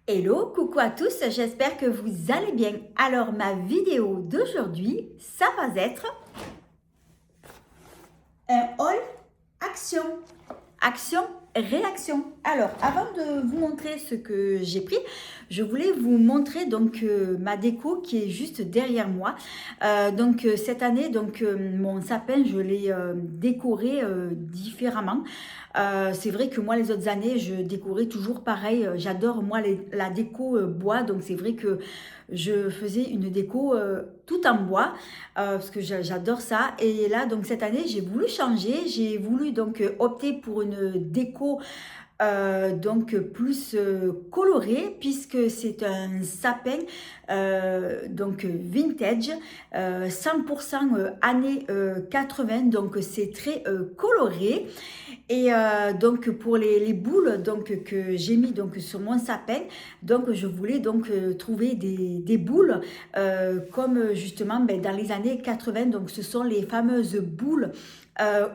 Hello, coucou à tous, j'espère que vous allez bien. Alors ma vidéo d'aujourd'hui, ça va être un haul action. Action, réaction. Alors, avant de vous montrer ce que j'ai pris, je voulais vous montrer donc ma déco qui est juste derrière moi. Cette année, mon sapin, je l'ai décoré différemment. C'est vrai que moi, les autres années, je décorais toujours pareil. J'adore, moi, la déco bois. Donc, c'est vrai que je faisais une déco tout en bois parce que j'adore ça. Et là, donc, cette année, j'ai voulu changer. J'ai voulu donc opter pour une déco donc plus coloré puisque c'est un sapin donc vintage 100% années 80, donc c'est très coloré. Et donc pour les boules donc que j'ai mis donc sur mon sapin, donc je voulais donc trouver des boules comme justement dans les années 80. Donc ce sont les fameuses boules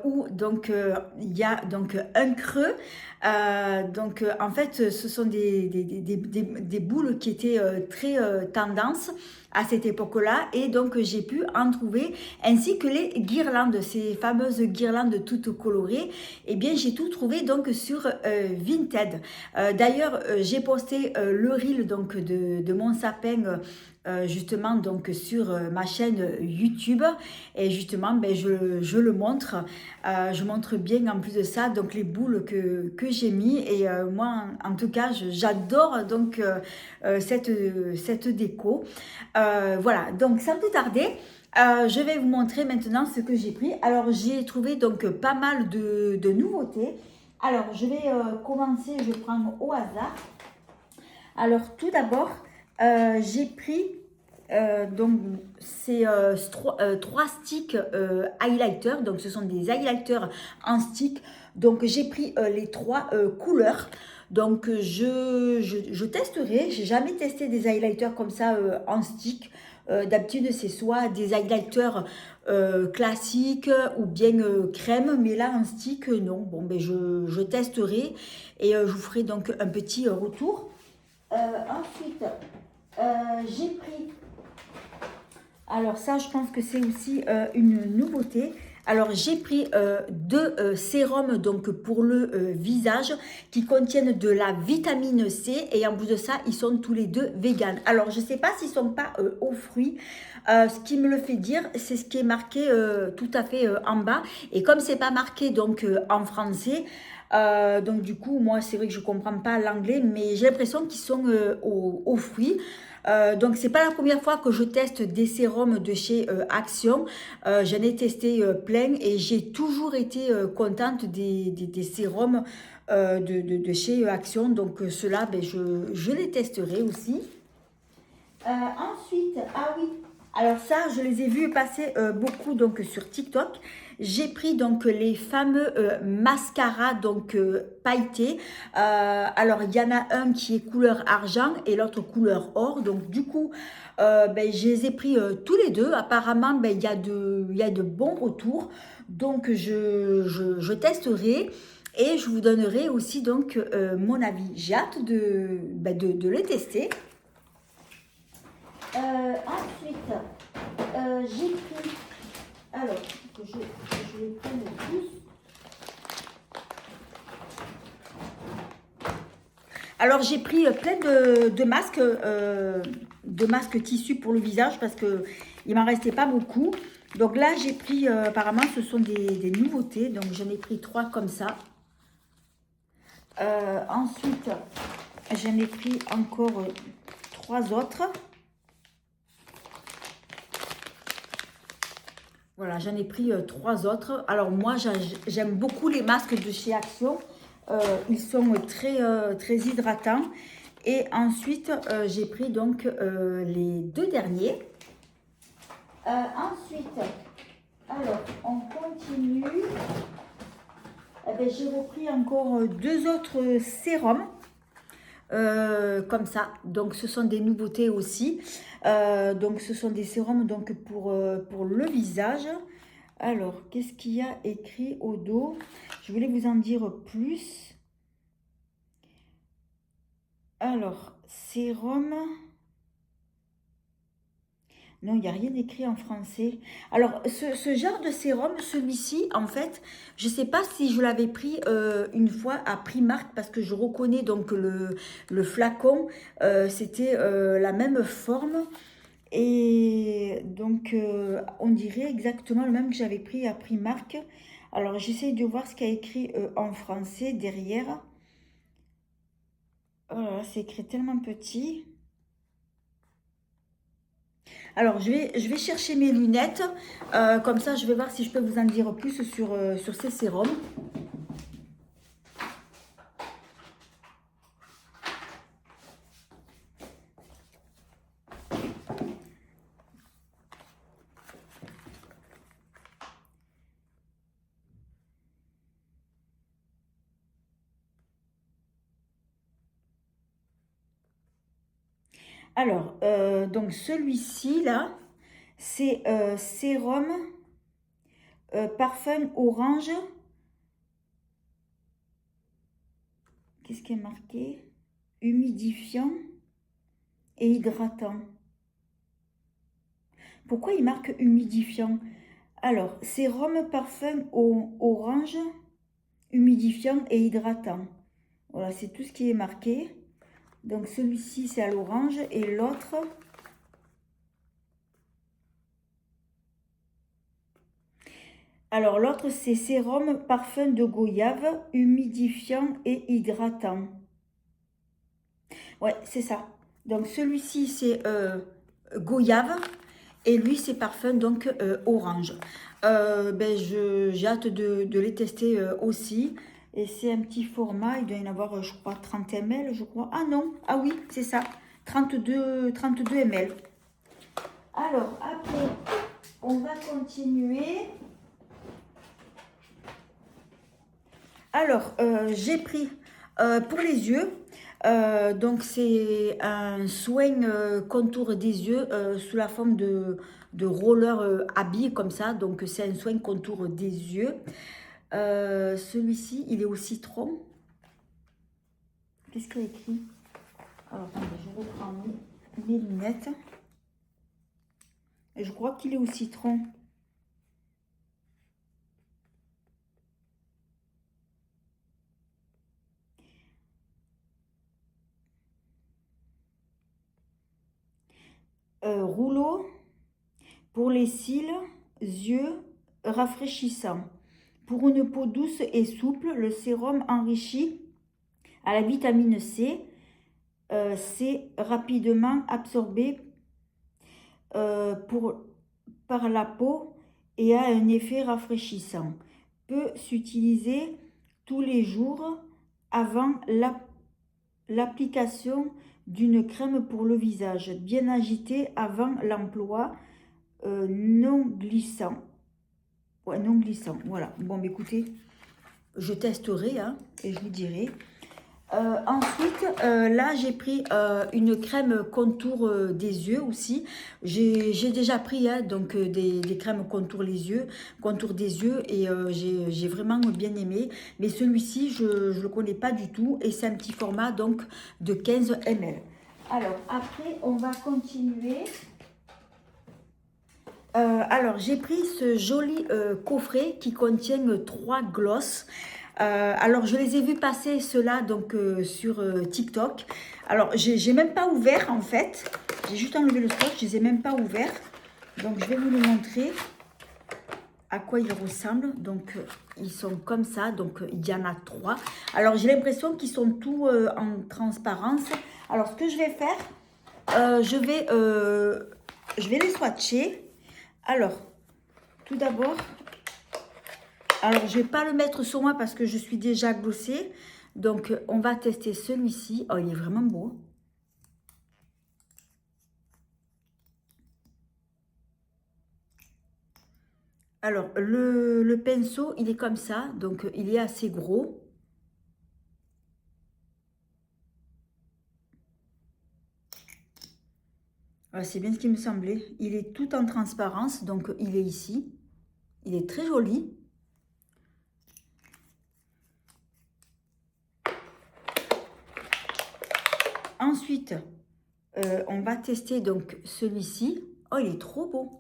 où donc il y a donc un creux. En fait, ce sont des boules qui étaient très tendance à cette époque-là, et donc j'ai pu en trouver, ainsi que les guirlandes, ces fameuses guirlandes toutes colorées. Et bien j'ai tout trouvé donc sur Vinted. D'ailleurs j'ai posté le reel donc de mon sapin justement donc sur ma chaîne YouTube, et justement je le montre. Je montre bien en plus de ça donc les boules que j'ai mis, et moi en tout cas j'adore donc cette déco. Voilà, donc sans plus tarder, je vais vous montrer maintenant ce que j'ai pris. Alors j'ai trouvé donc pas mal de nouveautés. Alors je vais commencer, je prends au hasard. Alors tout d'abord, j'ai pris donc ces trois sticks highlighter. Donc ce sont des highlighters en stick. Donc j'ai pris les trois couleurs. Donc je testerai. J'ai jamais testé des highlighters comme ça en stick. D'habitude c'est soit des highlighters classiques ou bien crème, mais là en stick non. Bon ben je testerai, et je vous ferai donc un petit retour. Ensuite, j'ai pris, alors ça je pense que c'est aussi une nouveauté. Alors j'ai pris deux sérums donc pour le visage qui contiennent de la vitamine C, et en plus de ça ils sont tous les deux véganes. Alors je ne sais pas s'ils ne sont pas aux fruits. Ce qui me le fait dire, c'est ce qui est marqué tout à fait en bas, et comme c'est pas marqué donc en français, donc du coup moi c'est vrai que je comprends pas l'anglais, mais j'ai l'impression qu'ils sont aux fruits. Donc c'est pas la première fois que je teste des sérums de chez Action. J'en ai testé plein, et j'ai toujours été contente des sérums de chez Action. Donc ceux-là, je les testerai aussi. Ensuite, ah oui, alors ça, je les ai vus passer beaucoup donc sur TikTok. J'ai pris donc les fameux mascaras donc pailletés. Alors il y en a un qui est couleur argent et l'autre couleur or. Donc du coup, je les ai pris tous les deux. Apparemment, il y a de bons retours. Donc je testerai. Et je vous donnerai aussi donc mon avis. J'ai hâte de les tester. Ensuite, j'ai pris, alors, que je les prenne tous. Alors, j'ai pris plein de masques tissus pour le visage, parce que il m'en restait pas beaucoup. Donc là, j'ai pris, apparemment, ce sont des nouveautés. Donc, j'en ai pris 3 comme ça. Ensuite, j'en ai pris encore 3 autres. Voilà, j'en ai pris 3 autres. Alors moi, j'aime beaucoup les masques de chez Action. Ils sont très hydratants. Et ensuite, j'ai pris donc les 2 derniers. Ensuite, alors, on continue. J'ai repris encore 2 autres sérums. Comme ça, donc ce sont des nouveautés aussi. Donc ce sont des sérums donc pour le visage. Alors qu'est-ce qu'il y a écrit au dos? Je voulais vous en dire plus. Alors, sérum. Non, il n'y a rien écrit en français. Alors, ce genre de sérum, celui-ci, en fait, je ne sais pas si je l'avais pris une fois à Primark parce que je reconnais donc le flacon. C'était la même forme. Et donc, on dirait exactement le même que j'avais pris à Primark. Alors, j'essaye de voir ce qu'il y a écrit en français derrière. Oh là là, c'est écrit tellement petit. Alors, je vais chercher mes lunettes. Comme ça, je vais voir si je peux vous en dire plus sur ces sérums. Alors, donc celui-ci, là, c'est sérum parfum orange. Qu'est-ce qui est marqué? Humidifiant et hydratant. Pourquoi il marque humidifiant? Alors, sérum parfum orange, humidifiant et hydratant. Voilà, c'est tout ce qui est marqué. Donc celui-ci, c'est à l'orange et l'autre... Alors l'autre, c'est sérum parfum de goyave, humidifiant et hydratant. Ouais, c'est ça. Donc celui-ci, c'est goyave et lui, c'est parfum donc orange. J'ai hâte de les tester aussi. Et c'est un petit format, il doit y en avoir, je crois, 30 ml, je crois. Ah non, ah oui, c'est ça, 32 ml. Alors, après, on va continuer. Alors, j'ai pris pour les yeux, donc c'est un soin contour des yeux sous la forme de roller habillé comme ça. Donc, c'est un soin contour des yeux. Celui-ci, il est au citron. Qu'est-ce qu'il y a écrit? Alors, attendez, je reprends mes lunettes. Et je crois qu'il est au citron. Rouleau pour les cils, yeux rafraîchissants. Pour une peau douce et souple, le sérum enrichi à la vitamine C, c'est rapidement absorbé par la peau et a un effet rafraîchissant. Peut s'utiliser tous les jours avant l'application d'une crème pour le visage, bien agité avant l'emploi, non glissant. Ouais, non glissant, voilà. Bon, écoutez, je testerai hein, et je vous dirai. Ensuite, là, j'ai pris une crème contour des yeux aussi. J'ai déjà pris hein, donc, des crèmes contour des yeux et j'ai vraiment bien aimé. Mais celui-ci, je ne le connais pas du tout et c'est un petit format donc de 15 ml. Alors, après, on va continuer. Alors, j'ai pris ce joli coffret qui contient 3 glosses. Alors, je les ai vus passer ceux-là donc, sur TikTok. Alors, j'ai même pas ouvert en fait. J'ai juste enlevé le stock, je les ai même pas ouverts. Donc, je vais vous le montrer à quoi ils ressemblent. Donc, ils sont comme ça. Donc, il y en a 3. Alors, j'ai l'impression qu'ils sont tous en transparence. Alors, ce que je vais faire, je vais les swatcher. Alors, tout d'abord, alors je ne vais pas le mettre sur moi parce que je suis déjà glossée. Donc, on va tester celui-ci. Oh, il est vraiment beau. Alors, le pinceau, il est comme ça. Donc, il est assez gros. Voilà, c'est bien ce qui me semblait. Il est tout en transparence. Donc, il est ici. Il est très joli. ensuite, on va tester donc celui-ci. Oh, il est trop beau.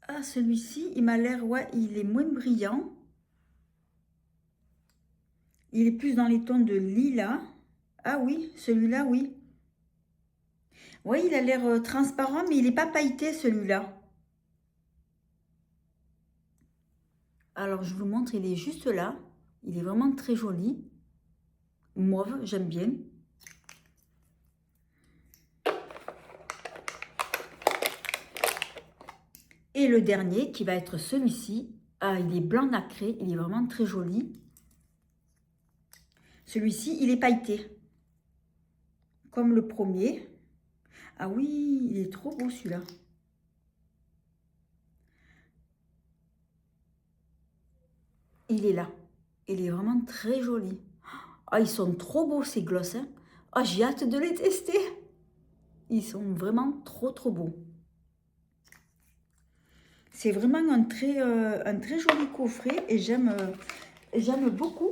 Ah, celui-ci, il m'a l'air, ouais, il est moins brillant. Il est plus dans les tons de lilas. Ah oui, celui-là, oui. Oui, il a l'air transparent, mais il n'est pas pailleté, celui-là. Alors, je vous montre, il est juste là. Il est vraiment très joli. Mauve, j'aime bien. Et le dernier, qui va être celui-ci. Ah, il est blanc nacré, il est vraiment très joli. Celui-ci, il est pailleté. Comme le premier. Ah oui, il est trop beau celui-là. Il est là. Il est vraiment très joli. Ah, ils sont trop beaux ces glosses. Hein. Ah, j'ai hâte de les tester. Ils sont vraiment trop beaux. C'est vraiment un très joli coffret et j'aime beaucoup.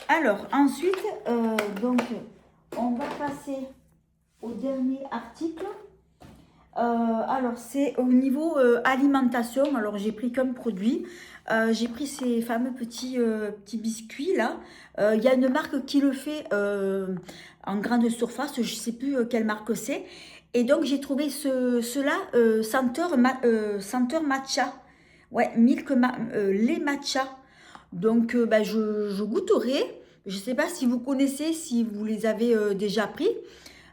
Alors, ensuite, donc, on va passer au dernier article. Alors, c'est au niveau alimentation. Alors, j'ai pris qu'un produit. J'ai pris ces fameux petits biscuits là. Il y a une marque qui le fait en grande surface. Je ne sais plus quelle marque c'est. Et donc, j'ai trouvé ceux-là senteur matcha. Ouais, lait matcha. Donc, bah, je goûterai. Je ne sais pas si vous connaissez, si vous les avez déjà pris.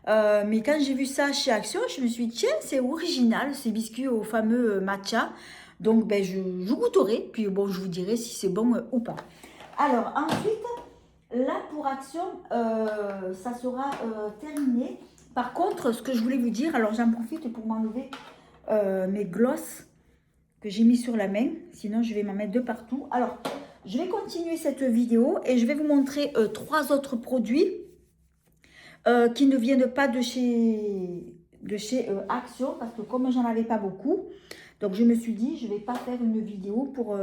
Mais quand j'ai vu ça chez Action, je me suis dit, tiens, c'est original, ces biscuits au fameux matcha. Donc, ben, je goûterai, puis bon, je vous dirai si c'est bon ou pas. Alors, ensuite, là, pour Action, ça sera terminé. Par contre, ce que je voulais vous dire, alors j'en profite pour m'enlever mes glosses que j'ai mis sur la main. Sinon, je vais m'en mettre de partout. Alors, je vais continuer cette vidéo et je vais vous montrer 3 autres produits qui ne viennent pas de chez Action, parce que comme j'en avais pas beaucoup, donc je me suis dit, je ne vais pas faire une vidéo pour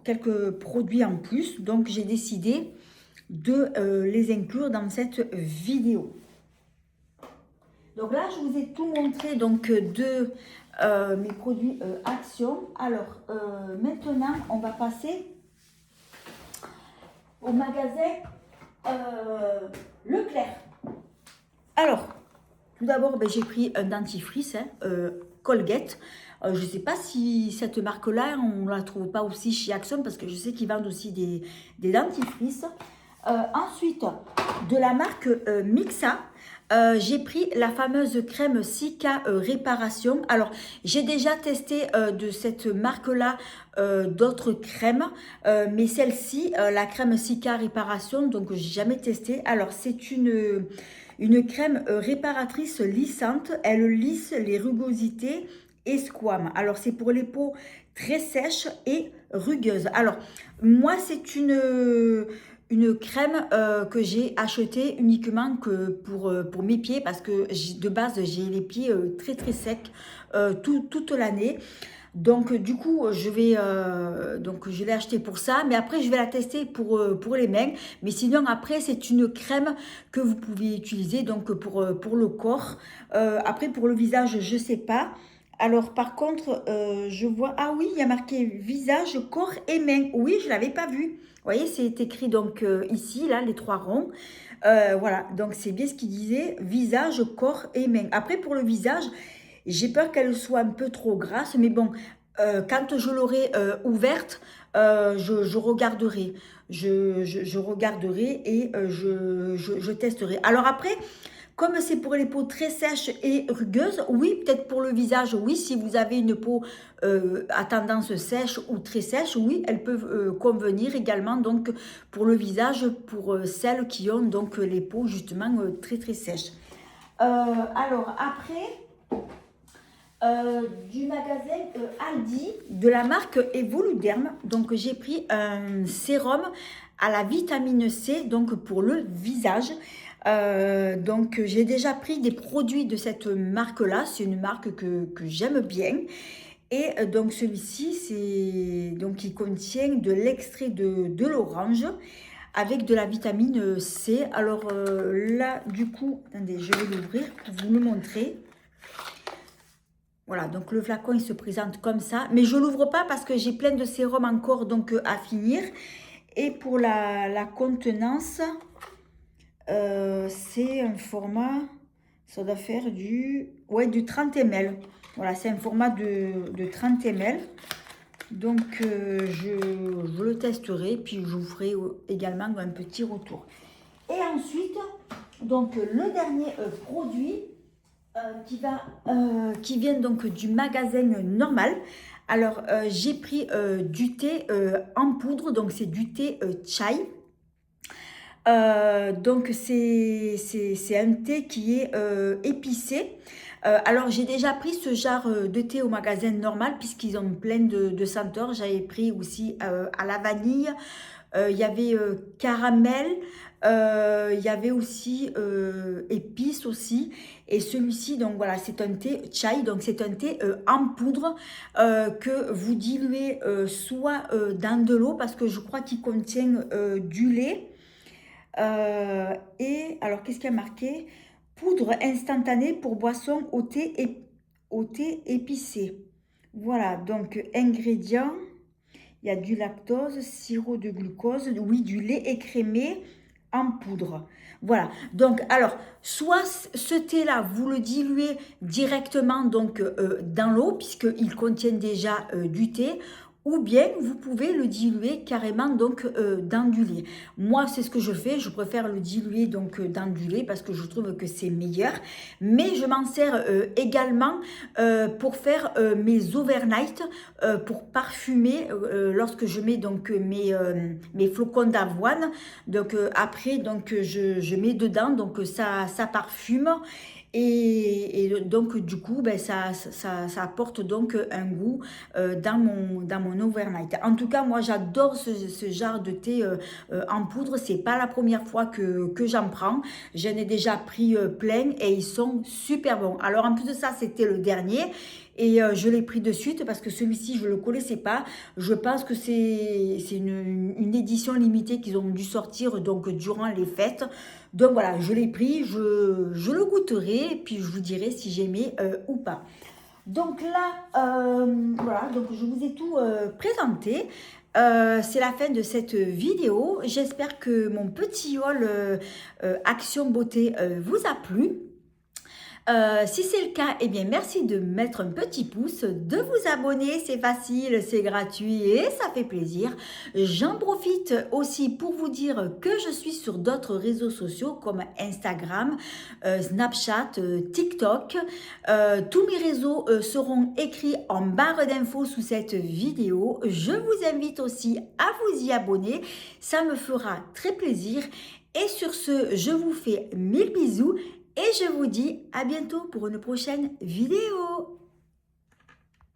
quelques produits en plus. Donc, j'ai décidé de les inclure dans cette vidéo. Donc là, je vous ai tout montré donc de mes produits Action. Alors, maintenant, on va passer au magasin Leclerc. Alors, tout d'abord, ben, j'ai pris un dentifrice, Colgate. Je ne sais pas si cette marque-là, on ne la trouve pas aussi chez Action, parce que je sais qu'ils vendent aussi des dentifrices. Ensuite, de la marque Mixa, j'ai pris la fameuse crème Cica Réparation. Alors, j'ai déjà testé de cette marque-là d'autres crèmes, mais celle-ci, la crème Cica Réparation, donc j'ai jamais testé. Alors, c'est une crème réparatrice lissante. Elle lisse les rugosités et squames. Alors, c'est pour les peaux très sèches et rugueuses. Alors, moi, c'est une crème que j'ai achetée uniquement que pour mes pieds, parce que de base, j'ai les pieds très secs toute l'année. Donc, du coup, je l'ai acheté pour ça. Mais après, je vais la tester pour les mains. Mais sinon, après, c'est une crème que vous pouvez utiliser donc pour le corps. Après, pour le visage, je ne sais pas. Alors, par contre, je vois... Ah oui, il y a marqué visage, corps et mains. Oui, je ne l'avais pas vu. Vous voyez, c'est écrit donc ici, là, les 3 ronds. Voilà, donc c'est bien ce qu'il disait. Visage, corps et mains. Après, pour le visage... J'ai peur qu'elle soit un peu trop grasse, mais bon, quand je l'aurai ouverte, je regarderai. Je regarderai et je testerai. Alors après, comme c'est pour les peaux très sèches et rugueuses, oui, peut-être pour le visage, oui, si vous avez une peau à tendance sèche ou très sèche, oui, elles peuvent convenir également donc pour le visage, pour celles qui ont donc les peaux justement très sèches. Alors après... du magasin Aldi de la marque Evoluderm. Donc j'ai pris un sérum à la vitamine C donc pour le visage. Donc j'ai déjà pris des produits de cette marque là, c'est une marque que j'aime bien. Et donc celui-ci, il contient de l'extrait de l'orange avec de la vitamine C. Alors là, du coup, attendez, je vais l'ouvrir pour vous le montrer. Voilà, donc le flacon, il se présente comme ça. Mais je ne l'ouvre pas parce que j'ai plein de sérum encore donc, à finir. Et pour la contenance, c'est un format, ça doit faire du 30 ml. Voilà, c'est un format de 30 ml. Donc, je le testerai, puis je vous ferai également un petit retour. Et ensuite, donc le dernier produit qui vient donc du magasin normal. Alors, j'ai pris du thé en poudre, donc c'est du thé chai. Donc, c'est un thé qui est épicé. Alors, j'ai déjà pris ce genre de thé au magasin normal puisqu'ils ont plein de senteurs. J'avais pris aussi à la vanille. Il y avait caramel. Il y avait aussi épices aussi. Et celui-ci, donc voilà, c'est un thé chai. Donc, c'est un thé en poudre que vous diluez soit dans de l'eau parce que je crois qu'il contient du lait. Et alors, qu'est-ce qu'il y a marqué? Poudre instantanée pour boisson au thé épicé. Voilà, donc ingrédients, il y a du lactose, sirop de glucose, oui, du lait écrémé en poudre. Voilà, donc alors, soit ce thé-là, vous le diluez directement donc dans l'eau, puisqu'il contient déjà du thé, ou bien vous pouvez le diluer carrément donc dans du lait. Moi, c'est ce que je fais, je préfère le diluer donc dans du lait parce que je trouve que c'est meilleur. Mais je m'en sers également pour faire mes overnight, pour parfumer lorsque je mets donc mes flocons d'avoine. Donc après, donc je mets dedans, donc ça parfume. Et donc, du coup, ben, ça apporte donc un goût dans mon overnight. En tout cas, moi, j'adore ce genre de thé en poudre. C'est pas la première fois que j'en prends. J'en ai déjà pris plein et ils sont super bons. Alors, en plus de ça, c'était le dernier. Et je l'ai pris de suite parce que celui-ci, je ne le connaissais pas. Je pense que c'est une édition limitée qu'ils ont dû sortir donc, durant les fêtes. Donc voilà, je l'ai pris, je le goûterai et puis je vous dirai si j'aimais ou pas. Donc là, voilà, donc je vous ai tout présenté. C'est la fin de cette vidéo. J'espère que mon petit haul Action Beauté vous a plu. Si c'est le cas, eh bien merci de mettre un petit pouce, de vous abonner, c'est facile, c'est gratuit et ça fait plaisir. J'en profite aussi pour vous dire que je suis sur d'autres réseaux sociaux comme Instagram, Snapchat, TikTok. Tous mes réseaux seront écrits en barre d'infos sous cette vidéo. Je vous invite aussi à vous y abonner, ça me fera très plaisir. Et sur ce, je vous fais 1000 bisous. Et je vous dis à bientôt pour une prochaine vidéo.